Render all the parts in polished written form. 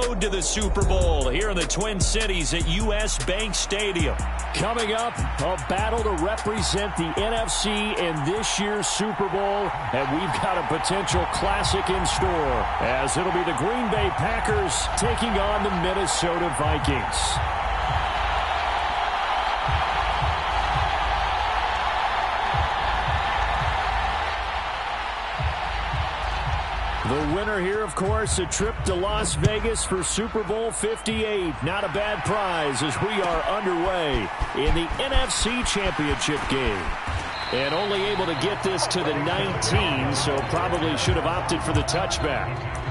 road to the Super Bowl here in the Twin Cities at U.S. Bank Stadium. Coming up, a battle to represent the NFC in this year's Super Bowl, and we've got a potential classic in store, as it'll be the Green Bay Packers taking on the Minnesota Vikings. The winner here, of course, a trip to Las Vegas for Super Bowl 58. Not a bad prize as we are underway in the NFC Championship game. And only able to get this to the 19, so probably should have opted for the touchback.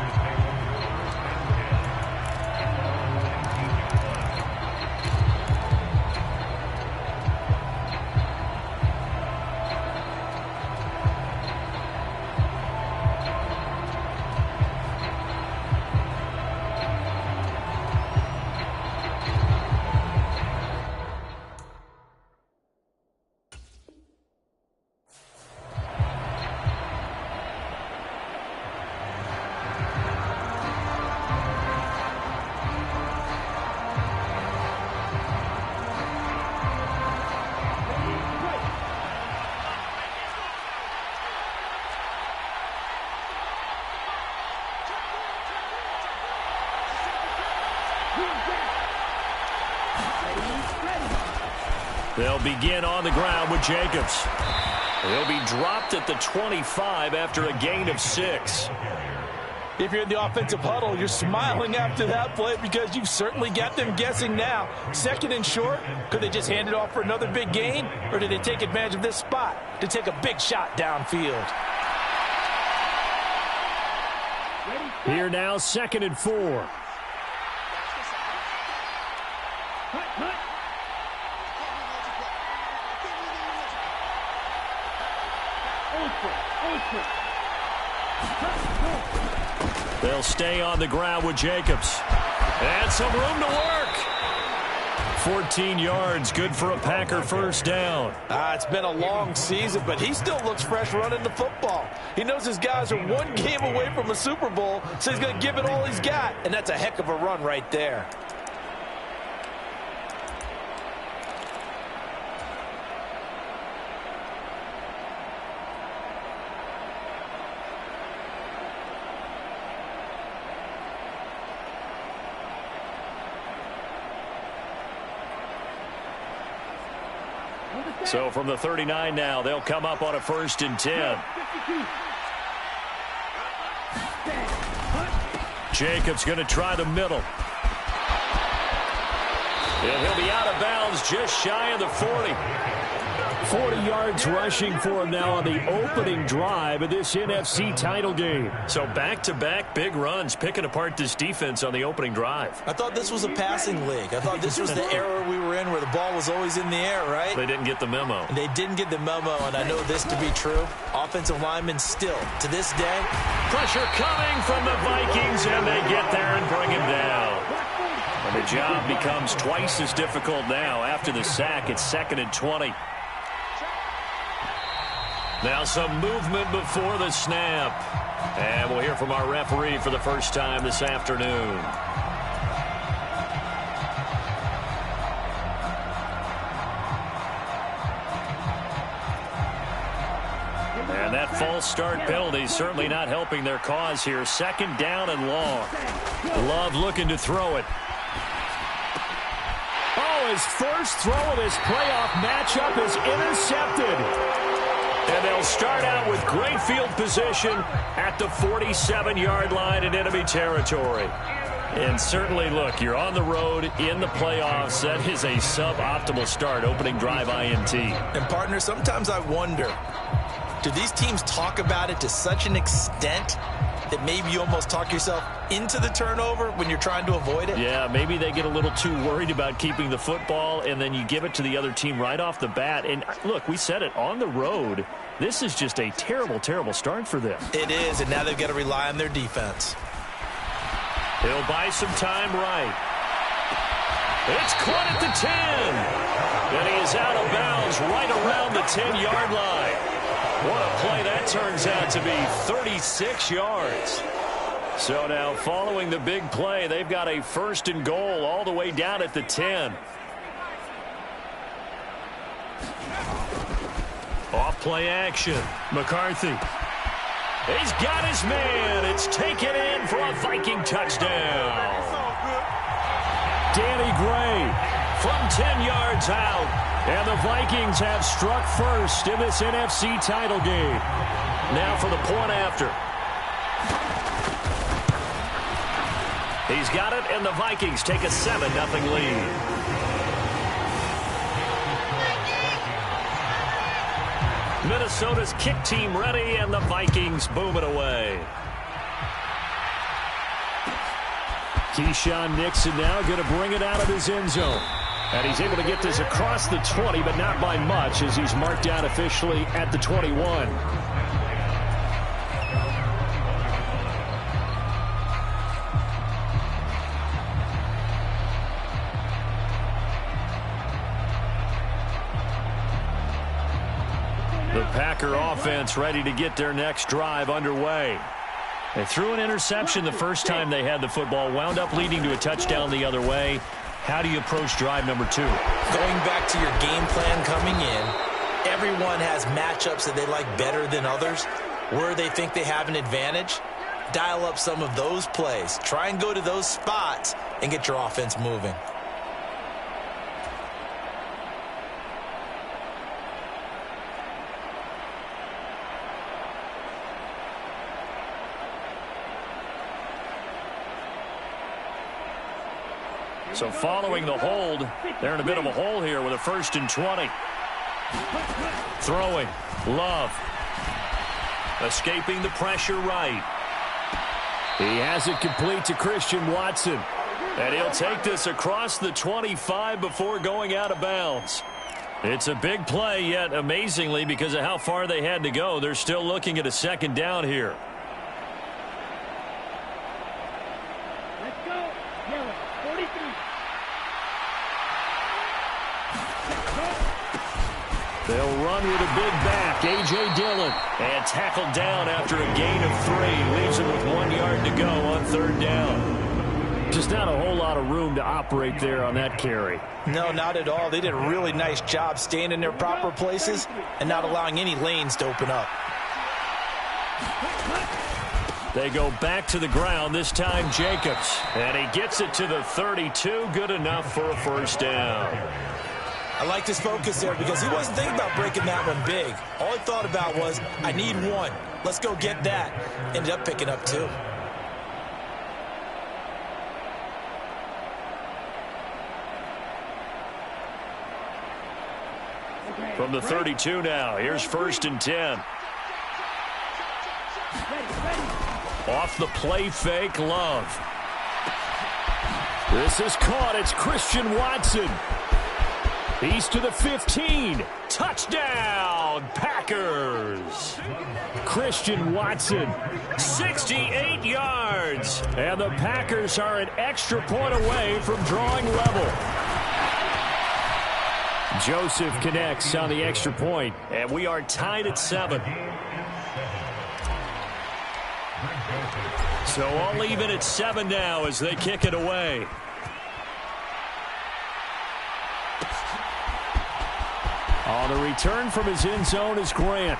They'll begin on the ground with Jacobs. He'll be dropped at the 25 after a gain of 6. If you're in the offensive huddle, you're smiling after that play because you've certainly got them guessing now. Second and short, could they just hand it off for another big gain? Or did they take advantage of this spot to take a big shot downfield? Here now, 2nd and 4. They'll stay on the ground with Jacobs. And some room to work. 14 yards, good for a Packer first down. It's been a long season, but he still looks fresh running the football. He knows his guys are one game away from a Super Bowl, so he's going to give it all he's got. And that's a heck of a run right there. So from the 39 now, they'll come up on a 1st and 10. Jacobs going to try the middle. And he'll be out of bounds just shy of the 40. 40 yards rushing for him now on the opening drive of this NFC title game. So back-to-back big runs, picking apart this defense on the opening drive. I thought this was a passing league. I thought this was the era we were in where the ball was always in the air, right? They didn't get the memo. And they didn't get the memo, and I know this to be true. Offensive linemen still, to this day. Pressure coming from the Vikings, and they get there and bring him down. And the job becomes twice as difficult now after the sack. It's 2nd and 20. Now some movement before the snap. And we'll hear from our referee for the first time this afternoon. And that false start penalty certainly not helping their cause here. 2nd down and long. Love looking to throw it. Oh, his first throw of this playoff matchup is intercepted. And they'll start out with great field position at the 47-yard line in enemy territory. And certainly, look, you're on the road in the playoffs. That is a suboptimal start, opening drive INT. And, partner, sometimes I wonder, do these teams talk about it to such an extent that maybe you almost talk yourself into the turnover when you're trying to avoid it? Yeah, maybe they get a little too worried about keeping the football, and then you give it to the other team right off the bat. And, look, we said it, on the road, this is just a terrible, terrible start for them. It is, and now they've got to rely on their defense. He'll buy some time right. It's caught at the 10. And he is out of bounds right around the 10-yard line. What a play that turns out to be, 36 yards. So now following the big play, they've got a 1st and goal all the way down at the 10. Off play action. McCarthy. He's got his man. It's taken in for a Viking touchdown. Danny Gray from 10 yards out. And the Vikings have struck first in this NFC title game. Now for the point after. He's got it, and the Vikings take a 7-0 lead. Minnesota's kick team ready, and the Vikings boom it away. Keyshawn Nixon now going to bring it out of his end zone. And he's able to get this across the 20, but not by much, as he's marked down officially at the 21. The Packer offense ready to get their next drive underway. They threw an interception the first time they had the football, wound up leading to a touchdown the other way. How do you approach drive number 2? Going back to your game plan coming in, everyone has matchups that they like better than others. Where they think they have an advantage, dial up some of those plays. Try and go to those spots and get your offense moving. So following the hold, they're in a bit of a hole here with a 1st and 20. Throwing. Love. Escaping the pressure right. He has it complete to Christian Watson. And he'll take this across the 25 before going out of bounds. It's a big play, yet amazingly, because of how far they had to go, they're still looking at a 2nd down here. They'll run with a big back, A.J. Dillon. And tackled down after a gain of 3. Leaves him with 1 yard to go on 3rd down. Just not a whole lot of room to operate there on that carry. No, not at all. They did a really nice job staying in their proper places and not allowing any lanes to open up. They go back to the ground, this time Jacobs. And he gets it to the 32. Good enough for a 1st down. I liked his focus there because he wasn't thinking about breaking that one big. All he thought about was, I need 1. Let's go get that. Ended up picking up 2. From the 32 now, here's 1st and 10. Off the play fake, Love. This is caught. It's Christian Watson. He's to the 15. Touchdown, Packers. Christian Watson. 68 yards. And the Packers are an extra point away from drawing level. Joseph connects on the extra point. And we are tied at 7. So all even at 7 now as they kick it away. On the return from his end zone is Grant.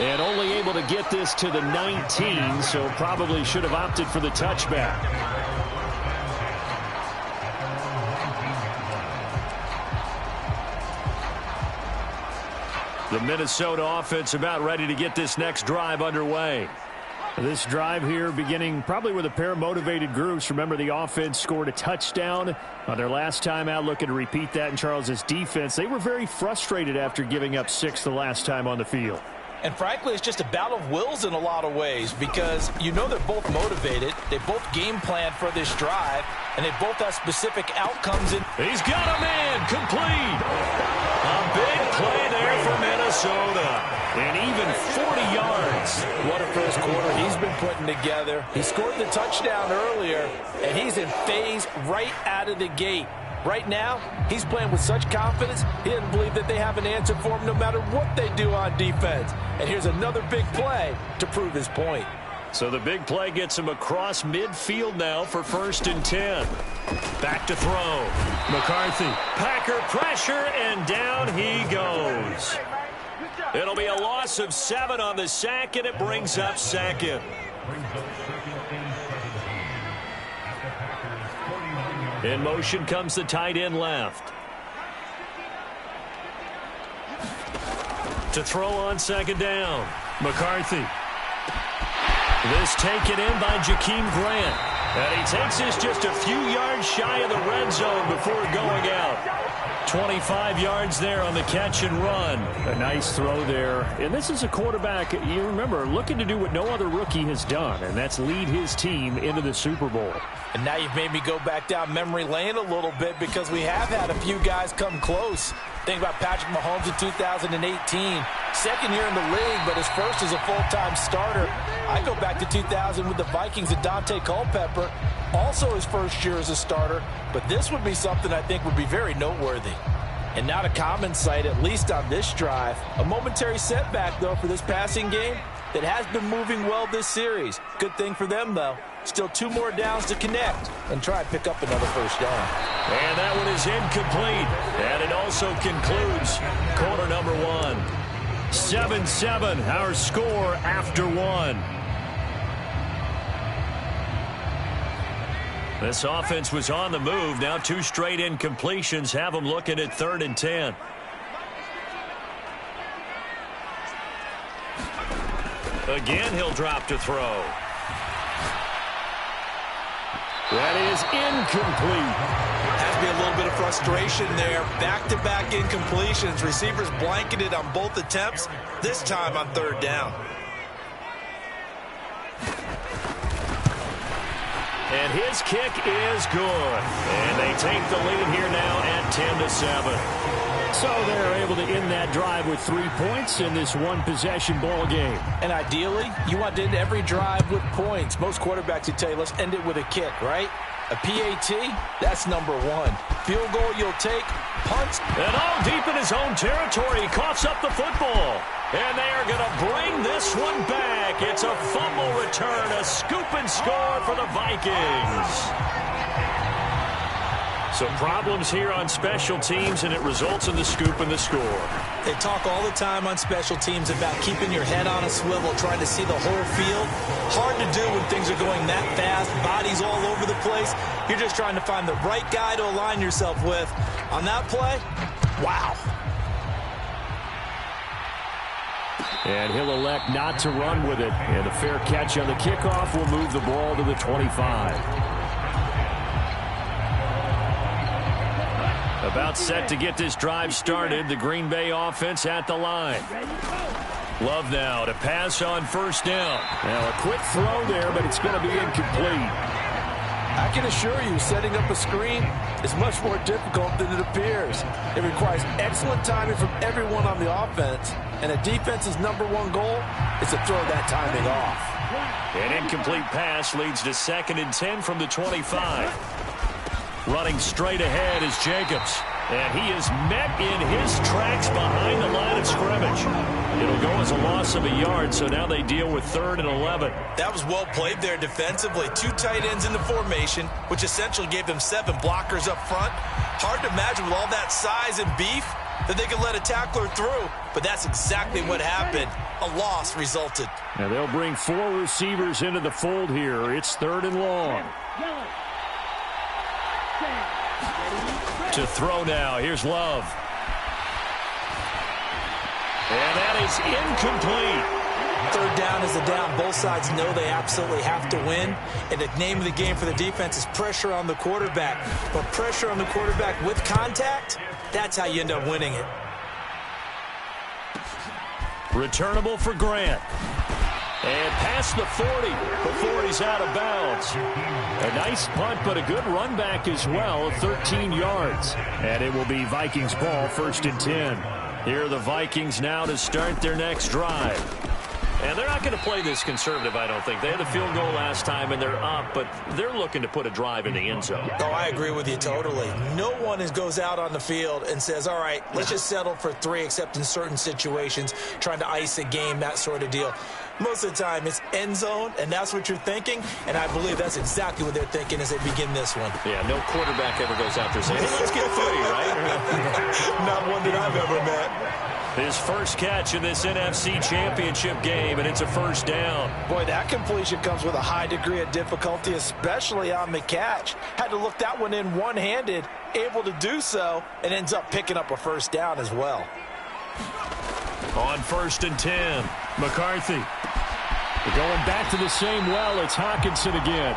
And only able to get this to the 19, so probably should have opted for the touchback. The Minnesota offense about ready to get this next drive underway. This drive here beginning probably with a pair of motivated groups. Remember, the offense scored a touchdown on their last time out, looking to repeat that in Charles's defense. They were very frustrated after giving up 6 the last time on the field. And frankly, it's just a battle of wills in a lot of ways because you know they're both motivated. They both game planned for this drive, and they both have specific outcomes. He's got a man complete. A big play there for Minnesota. And even 40 yards. What a first quarter he's been putting together. He scored the touchdown earlier, and he's in phase right out of the gate. Right now, he's playing with such confidence, he doesn't believe that they have an answer for him no matter what they do on defense. And here's another big play to prove his point. So the big play gets him across midfield now for 1st and 10. Back to throw. McCarthy. Packer pressure, and down he goes. It'll be a loss of 7 on the sack, and it brings up 2nd. In motion comes the tight end left. To throw on 2nd down. McCarthy. This taken in by Jakeem Grant. And he takes this just a few yards shy of the red zone before going out. 25 yards there on the catch and run. A nice throw there. And this is a quarterback, you remember, looking to do what no other rookie has done, and that's lead his team into the Super Bowl. And now you've made me go back down memory lane a little bit because we have had a few guys come close. Think about Patrick Mahomes in 2018. Second year in the league, but his first as a full-time starter. I go back to 2000 with the Vikings and Dante Culpepper. Also his first year as a starter. But this would be something I think would be very noteworthy. And not a common sight, at least on this drive. A momentary setback, though, for this passing game that has been moving well this series. Good thing for them, though. Still 2 more downs to connect and try and pick up another first down. And that one is incomplete. And it also concludes quarter number 1. 7-7, our score after 1. This offense was on the move. Now 2 straight incompletions have them looking at 3rd and 10. Again, he'll drop to throw. That is incomplete. Has to be a little bit of frustration there. Back-to-back incompletions. Receivers blanketed on both attempts, this time on 3rd down. And his kick is good. And they take the lead here now at 10-7. So they're able to end that drive with 3 points in this one-possession ball game. And ideally, you want to end every drive with points. Most quarterbacks would tell you, let's end it with a kick, right? A PAT, that's number 1. Field goal you'll take, punts. And all deep in his own territory, he coughs up the football. And they are going to bring this one back. It's a fumble return, a scoop and score for the Vikings. So problems here on special teams, and it results in the scoop and the score. They talk all the time on special teams about keeping your head on a swivel, trying to see the whole field. Hard to do when things are going that fast, bodies all over the place. You're just trying to find the right guy to align yourself with. On that play, wow. And he'll elect not to run with it. And a fair catch on the kickoff will move the ball to the 25. About set to get this drive started. The Green Bay offense at the line. Love now to pass on 1st down. Now a quick throw there, but it's going to be incomplete. I can assure you, setting up a screen is much more difficult than it appears. It requires excellent timing from everyone on the offense, and a defense's number 1 goal is to throw that timing off. An incomplete pass leads to 2nd and 10 from the 25. Running straight ahead is Jacobs. And he is met in his tracks behind the line of scrimmage. It'll go as a loss of a yard, so now they deal with 3rd and 11. That was well played there defensively. 2 tight ends in the formation, which essentially gave them 7 blockers up front. Hard to imagine with all that size and beef that they could let a tackler through. But that's exactly what happened. A loss resulted. Now they'll bring 4 receivers into the fold here. It's 3rd and long. To throw now. Here's Love. And that is incomplete. 3rd down is a down. Both sides know they absolutely have to win. And the name of the game for the defense is pressure on the quarterback. But pressure on the quarterback with contact, that's how you end up winning it. Returnable for Grant. And past the 40 before he's out of bounds. A nice punt, but a good run back as well, 13 yards. And it will be Vikings ball, 1st and 10. Here are the Vikings now to start their next drive. And they're not going to play this conservative, I don't think. They had a field goal last time, and they're up, but they're looking to put a drive in the end zone. Oh, I agree with you totally. No one goes out on the field and says, all right, let's just settle for 3, except in certain situations, trying to ice a game, that sort of deal. Most of the time, it's end zone, and that's what you're thinking, and I believe that's exactly what they're thinking as they begin this one. Yeah, no quarterback ever goes out there saying, hey, let's get 3, right? Not one that I've ever met. His first catch in this NFC Championship game, and it's a first down. Boy, that completion comes with a high degree of difficulty, especially on the catch. Had to look that one in one-handed, able to do so, and ends up picking up a first down as well. On 1st and 10, McCarthy. We're going back to the same well. It's Hawkinson again.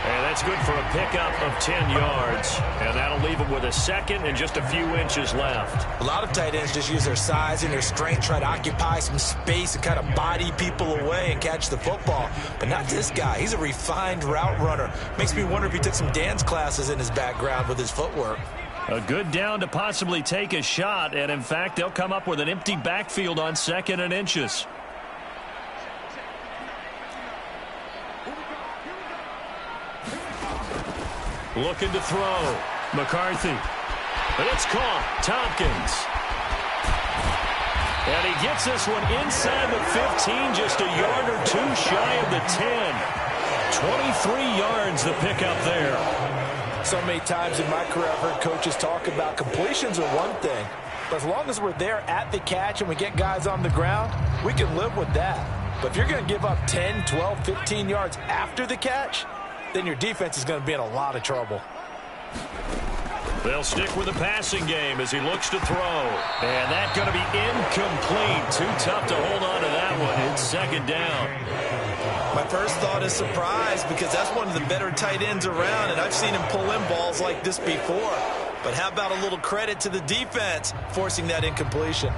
And that's good for a pickup of 10 yards. And that'll leave him with a second and just a few inches left. A lot of tight ends just use their size and their strength, try to occupy some space and kind of body people away and catch the football. But not this guy. He's a refined route runner. Makes me wonder if he took some dance classes in his background with his footwork. A good down to possibly take a shot. And, in fact, they'll come up with an empty backfield on 2nd and inches. Looking to throw. McCarthy. But it's caught. Tompkins. And he gets this one inside the 15, just a yard or 2 shy of the 10. 23 yards the pickup there. So many times in my career I've heard coaches talk about completions are one thing. But as long as we're there at the catch and we get guys on the ground, we can live with that. But if you're going to give up 10, 12, 15 yards after the catch, then your defense is going to be in a lot of trouble. They'll stick with the passing game as he looks to throw. And that's going to be incomplete. Too tough to hold on to that one. It's 2nd down. My first thought is surprise because that's one of the better tight ends around, and I've seen him pull in balls like this before. But how about a little credit to the defense forcing that incompletion?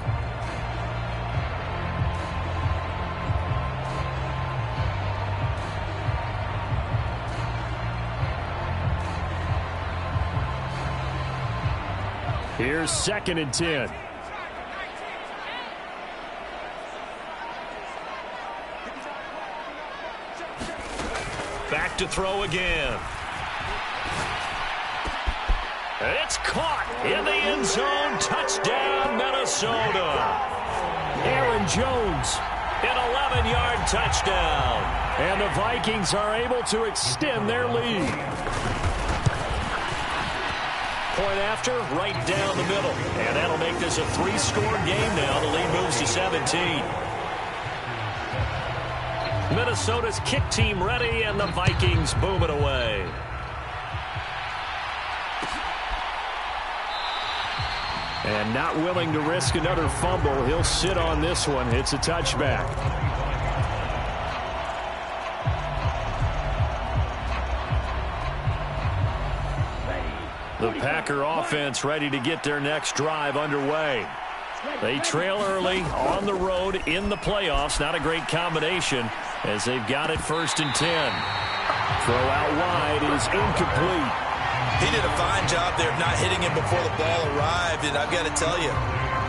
Here's 2nd and 10. Back to throw again. It's caught in the end zone. Touchdown, Minnesota. Aaron Jones. An 11-yard touchdown. And the Vikings are able to extend their lead. Point after, right down the middle. And that'll make this a 3-score game now. The lead moves to 17. Minnesota's kick team ready, and the Vikings boom it away. And not willing to risk another fumble. He'll sit on this one. It's a touchback. The Packer offense ready to get their next drive underway. They trail early on the road in the playoffs. Not a great combination as they've got it 1st and 10. Throw out wide is incomplete. He did a fine job there of not hitting him before the ball arrived, and I've got to tell you,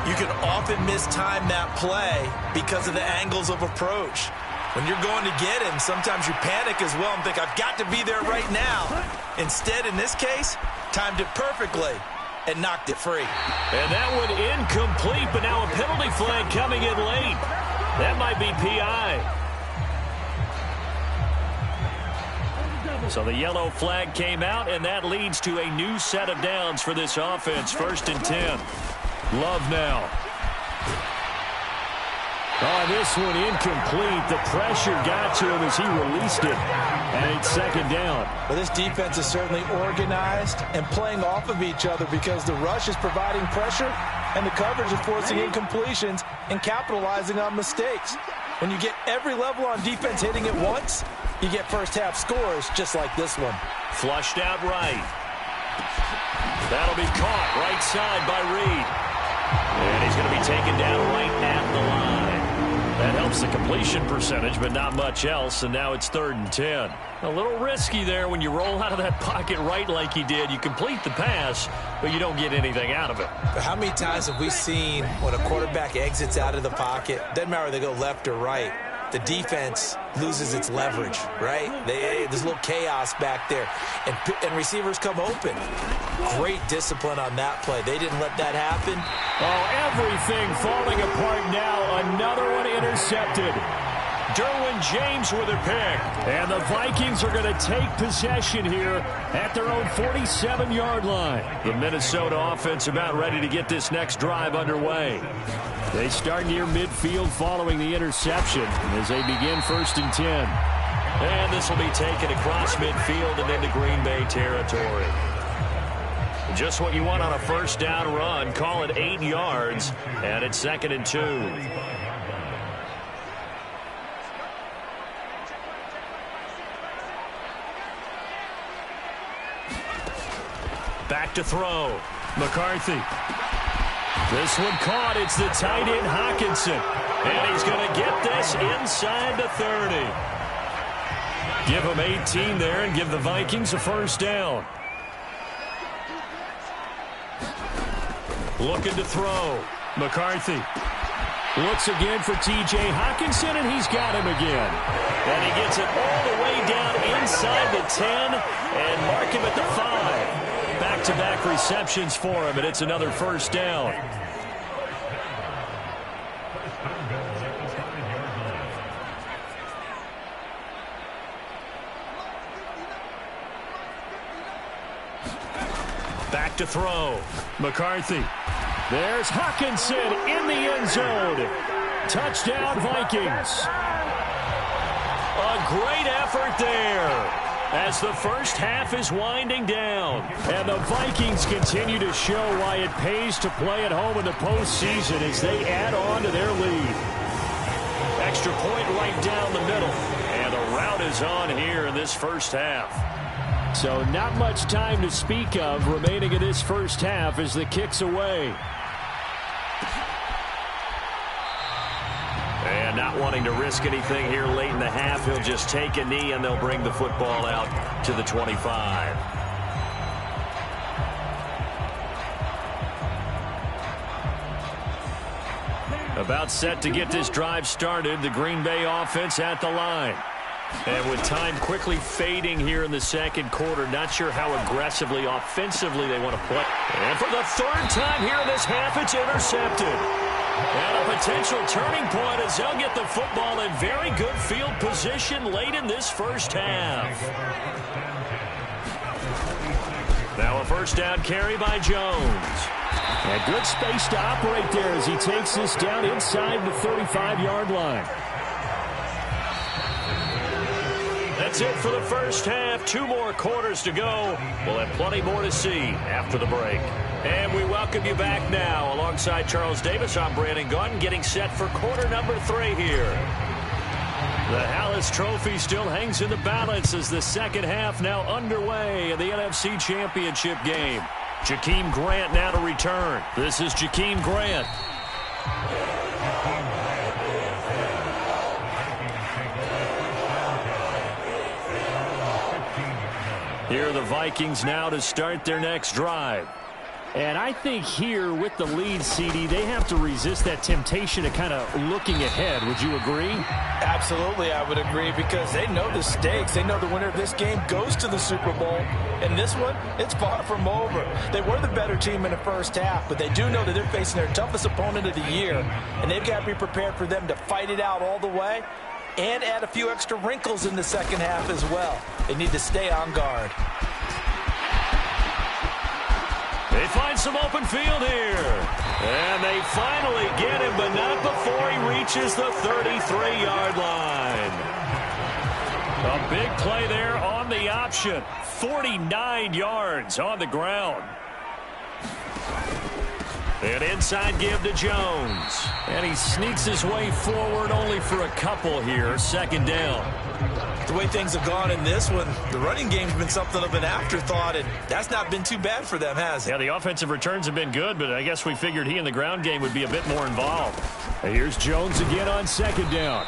you can often mistime that play because of the angles of approach. When you're going to get him, sometimes you panic as well and think, I've got to be there right now. Instead, in this case, timed it perfectly and knocked it free. And that one incomplete, but now a penalty flag coming in late. That might be PI. So the yellow flag came out, and that leads to a new set of downs for this offense. 1st and 10. Love now. Oh, this one incomplete. The pressure got to him as he released it. And it's 2nd down. Well, this defense is certainly organized and playing off of each other because the rush is providing pressure and the coverage is forcing incompletions and capitalizing on mistakes. When you get every level on defense hitting at once, you get first-half scores just like this one. Flushed out right. That'll be caught right side by Reed. And he's going to be taken down right at the line. That helps the completion percentage, but not much else, and now it's 3rd and 10. A little risky there when you roll out of that pocket right like he did. You complete the pass, but you don't get anything out of it. But how many times have we seen when a quarterback exits out of the pocket, doesn't matter whether they go left or right, the defense loses its leverage, right? There's a little chaos back there, and receivers come open. Great discipline on that play. They didn't let that happen. Oh, everything falling apart now. Another one intercepted. Derwin James with a pick. And the Vikings are going to take possession here at their own 47-yard line. The Minnesota offense about ready to get this next drive underway. They start near midfield following the interception as they begin 1st and 10. And this will be taken across midfield and into Green Bay territory. Just what you want on a first down run. Call it 8 yards, and it's 2nd and 2. Back to throw. McCarthy. This one caught. It's the tight end Hockenson. And he's going to get this inside the 30. Give him 18 there and give the Vikings a first down. Looking to throw. McCarthy. Looks again for T.J. Hockenson, and he's got him again. And he gets it all the way down inside the 10 and mark him at the 5. Back-to-back receptions for him, and it's another first down. Back to throw. McCarthy. There's Hockenson in the end zone. Touchdown, Vikings. A great effort there as the first half is winding down. And the Vikings continue to show why it pays to play at home in the postseason as they add on to their lead. Extra point right down the middle. And the route is on here in this first half. So not much time to speak of remaining in this first half as the kick's away. And not wanting to risk anything here late in the half, he'll just take a knee and they'll bring the football out to the 25. About set to get this drive started, the Green Bay offense at the line. And with time quickly fading here in the second quarter, not sure how aggressively, offensively they want to play. And for the 3rd time here in this half, it's intercepted. And a potential turning point as they'll get the football in very good field position late in this first half. Now a first down carry by Jones. And good space to operate there as he takes this down inside the 35-yard line. That's it for the first half. 2 more quarters to go. We'll have plenty more to see after the break. And we welcome you back now. Alongside Charles Davis, I'm Brandon Gunn, getting set for quarter number 3 here. The Hallis Trophy still hangs in the balance as the second half now underway in the NFC Championship game. Jakeem Grant now to return. This is Jakeem Grant. Here are the Vikings now to start their next drive. And I think here with the lead, CD, they have to resist that temptation of kind of looking ahead. Would you agree? Absolutely, I would agree, because they know the stakes. They know the winner of this game goes to the Super Bowl. And this one, it's far from over. They were the better team in the first half, but they do know that they're facing their toughest opponent of the year. And they've got to be prepared for them to fight it out all the way and add a few extra wrinkles in the second half as well. They need to stay on guard. They find some open field here. And they finally get him, but not before he reaches the 33-yard line. A big play there on the option. 49 yards on the ground. An inside give to Jones. And he sneaks his way forward only for a couple here. Second down. The way things have gone in this one, the running game's been something of an afterthought, and that's not been too bad for them, has it? Yeah, the offensive returns have been good, but I guess we figured he in the ground game would be a bit more involved. And here's Jones again on second down.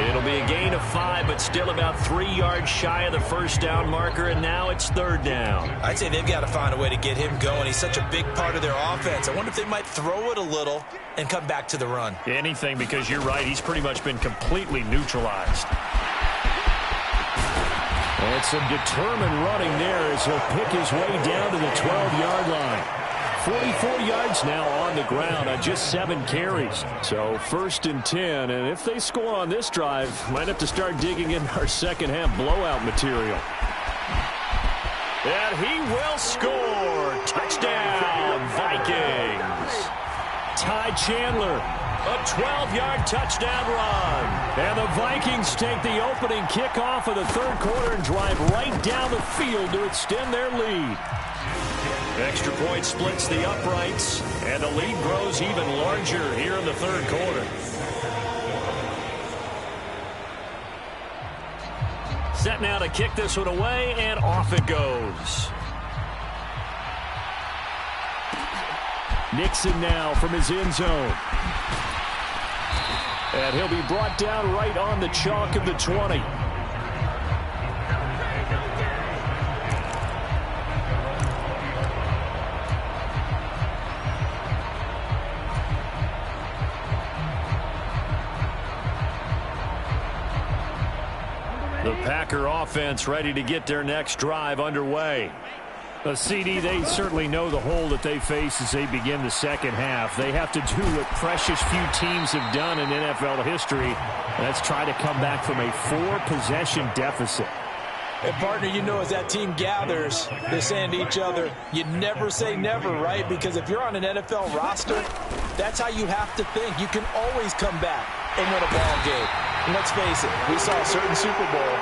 It'll be a gain of 5, but still about 3 yards shy of the first down marker, and now it's third down. I'd say they've got to find a way to get him going. He's such a big part of their offense. I wonder if they might throw it a little and come back to the run. Anything, because you're right, he's pretty much been completely neutralized. And some determined running there as he'll pick his way down to the 12-yard line. 44 yards now on the ground on just 7 carries. So 1st and 10, and if they score on this drive, might have to start digging in our second half blowout material. And he will score. Touchdown, Vikings. Ty Chandler, a 12-yard touchdown run. And the Vikings take the opening kickoff of the 3rd quarter and drive right down the field to extend their lead. Extra point splits the uprights, and the lead grows even larger here in the 3rd quarter. Set now to kick this one away, and off it goes. Nixon now from his end zone. And he'll be brought down right on the chalk of the 20. The Packer offense ready to get their next drive underway. A CD, they certainly know the hole that they face as they begin the second half. They have to do what precious few teams have done in NFL history. That's try to come back from a 4-possession deficit. And partner, you know, as that team gathers, they're saying to each other, you never say never, right? Because if you're on an NFL roster, that's how you have to think. You can always come back and win a ball game. And let's face it, we saw a certain Super Bowl,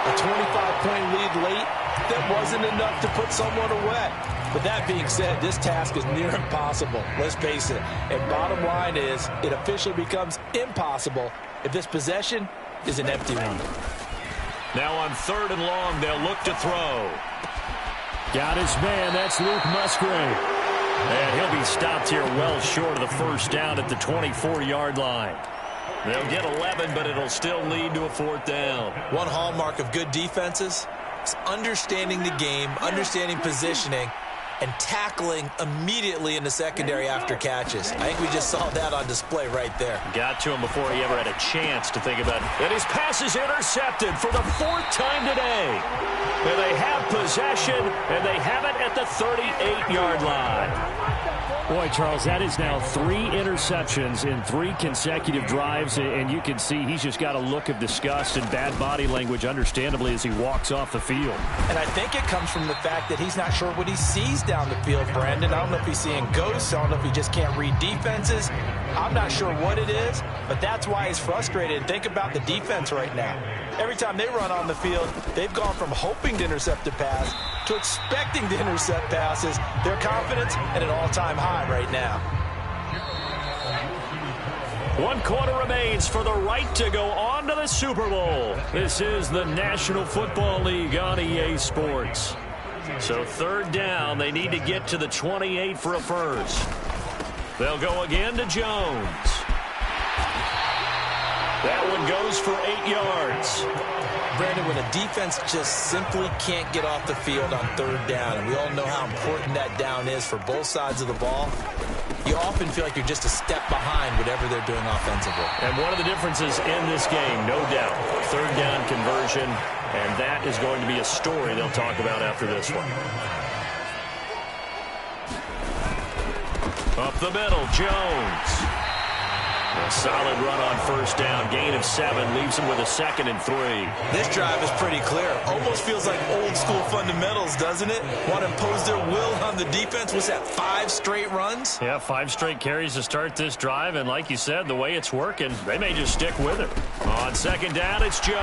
a 25-point lead late, that wasn't enough to put someone away. But that being said, this task is near impossible. Let's face it. And bottom line is, it officially becomes impossible if this possession is an empty one. Now on 3rd and long, they'll look to throw. Got his man. That's Luke Musgrave. And he'll be stopped here well short of the 1st down at the 24-yard line. They'll get 11, but it'll still lead to a 4th down. One hallmark of good defenses is understanding the game, understanding positioning, and tackling immediately in the secondary after catches. I think we just saw that on display right there. Got to him before he ever had a chance to think about it. And his pass is intercepted for the 4th time today. And they have possession, and they have it at the 38-yard line. Boy, Charles, that is now 3 interceptions in 3 consecutive drives, and you can see he's just got a look of disgust and bad body language, understandably, as he walks off the field. And I think it comes from the fact that he's not sure what he sees down the field, Brandon. I don't know if he's seeing ghosts. I don't know if he just can't read defenses. I'm not sure what it is, but that's why he's frustrated. And think about the defense right now. Every time they run on the field, they've gone from hoping to intercept a pass to expecting to intercept passes. Their confidence at an all-time high right now. 1 quarter remains for the right to go on to the Super Bowl. This is the National Football League on EA Sports. So 3rd down, they need to get to the 28 for a first. They'll go again to Jones. That one goes for 8 yards. Brandon, when a defense just simply can't get off the field on 3rd down, and we all know how important that down is for both sides of the ball, you often feel like you're just a step behind whatever they're doing offensively. And one of the differences in this game, no doubt, 3rd down conversion, and that is going to be a story they'll talk about after this one. Up the middle, Jones. A solid run on 1st down. Gain of 7 leaves him with a 2nd and 3. This drive is pretty clear. Almost feels like old school fundamentals, doesn't it? Want to impose their will on the defense. What's that, 5 straight runs? Yeah, 5 straight carries to start this drive. And like you said, the way it's working, they may just stick with it. On 2nd down, it's Jones.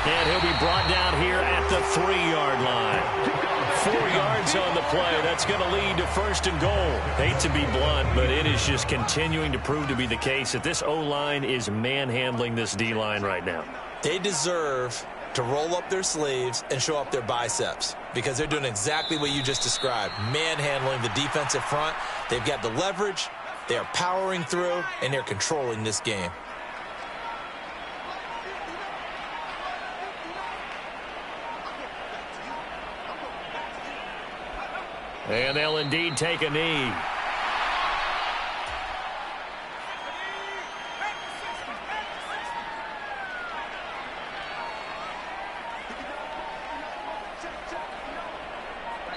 And he'll be brought down here at the 3-yard line. 4 yards on the play. That's going to lead to 1st and goal. Hate to be blunt, but it is just continuing to prove to be the case that this O-line is manhandling this D-line right now. They deserve to roll up their sleeves and show up their biceps because they're doing exactly what you just described, manhandling the defensive front. They've got the leverage, they are powering through, and they're controlling this game. And they'll indeed take a knee.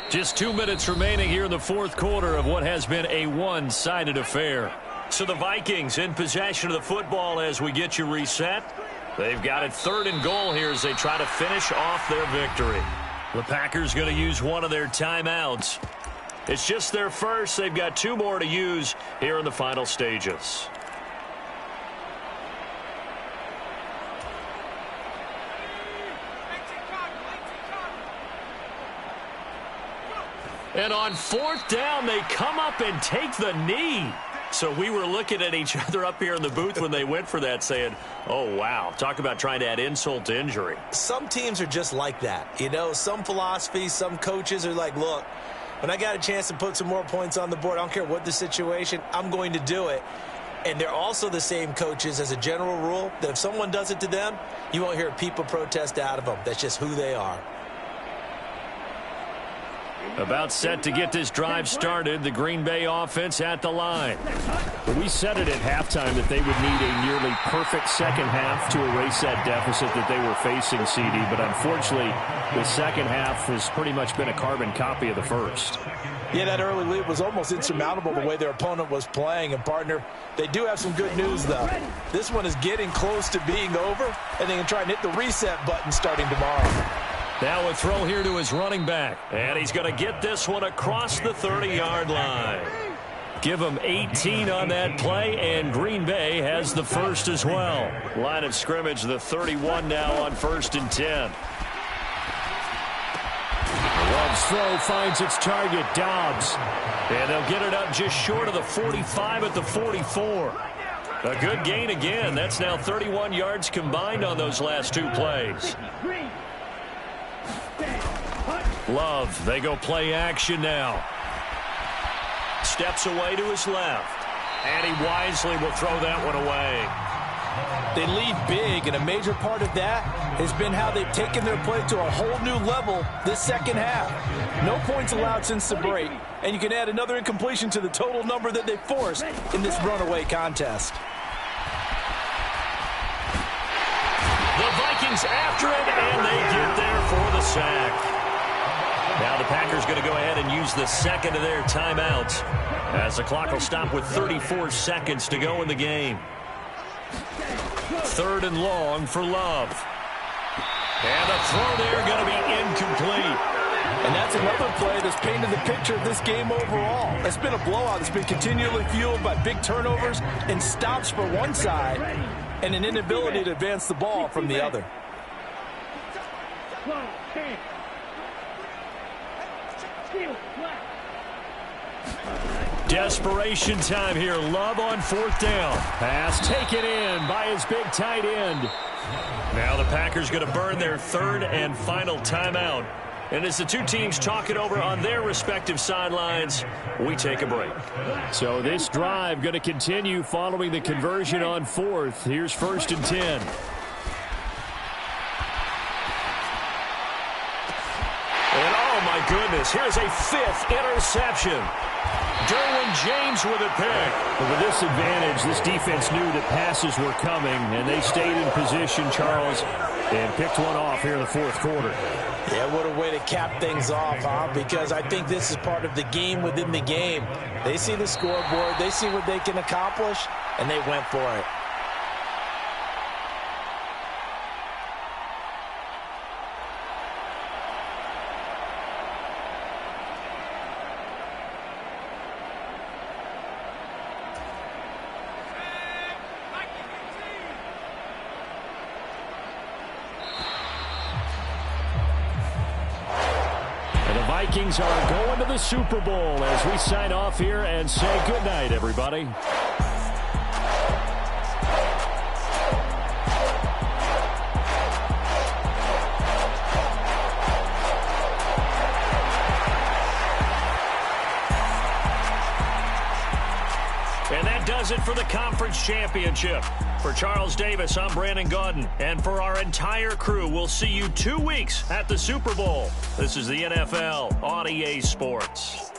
Just 2 minutes remaining here in the fourth quarter of what has been a one-sided affair. So the Vikings in possession of the football as we get you reset. They've got it 3rd and goal here as they try to finish off their victory. The Packers going to use one of their timeouts. It's just their first. They've got 2 more to use here in the final stages. And on 4th down, they come up and take the knee. So we were looking at each other up here in the booth when they went for that saying, oh, wow, talk about trying to add insult to injury. Some teams are just like that. You know, some philosophies, some coaches are like, look, when I got a chance to put some more points on the board, I don't care what the situation, I'm going to do it. And they're also the same coaches as a general rule that if someone does it to them, you won't hear people protest out of them. That's just who they are. About set to get this drive started, the Green Bay offense at the line. We said it at halftime that they would need a nearly perfect second half to erase that deficit that they were facing, CD. But unfortunately, the second half has pretty much been a carbon copy of the first. Yeah, that early lead was almost insurmountable the way their opponent was playing. And, partner, they do have some good news, though. This one is getting close to being over, and they can try and hit the reset button starting tomorrow. Now a throw here to his running back. And he's going to get this one across the 30-yard line. Give him 18 on that play, and Green Bay has the first as well. Line of scrimmage, the 31 now on 1st and 10. Love's throw finds its target, Dobbs. And they'll get it up just short of the 45 at the 44. A good gain again. That's now 31 yards combined on those last 2 plays. Love, they go play action now. Steps away to his left. And he wisely will throw that one away. They lead big, and a major part of that has been how they've taken their play to a whole new level this second half. No points allowed since the break, and you can add another incompletion to the total number that they forced in this runaway contest. The Vikings after it, and they get there for the sack. Now the Packers going to go ahead and use the second of their timeouts as the clock will stop with 34 seconds to go in the game. 3rd and long for Love. And the throw there going to be incomplete. And that's another play that's painted the picture of this game overall. It's been a blowout. It's been continually fueled by big turnovers and stops for one side and an inability to advance the ball from the other. Desperation time here. Love on 4th down. Pass taken in by his big tight end. Now the Packers going to burn their 3rd and final timeout. And as the 2 teams talk it over on their respective sidelines, we take a break. So this drive going to continue following the conversion on 4th. Here's 1st and 10. And oh my goodness, here's a 5th interception. Derwin James with a pick. But with this advantage, this defense knew that passes were coming, and they stayed in position, Charles, and picked one off here in the 4th quarter. Yeah, what a way to cap things off, huh? Because I think this is part of the game within the game. They see the scoreboard, they see what they can accomplish, and they went for it. Vikings are going to the Super Bowl as we sign off here and say goodnight, everybody. And that does it for the conference championship. For Charles Davis, I'm Brandon Gaudin. And for our entire crew, we'll see you 2 weeks at the Super Bowl. This is the NFL on EA Sports.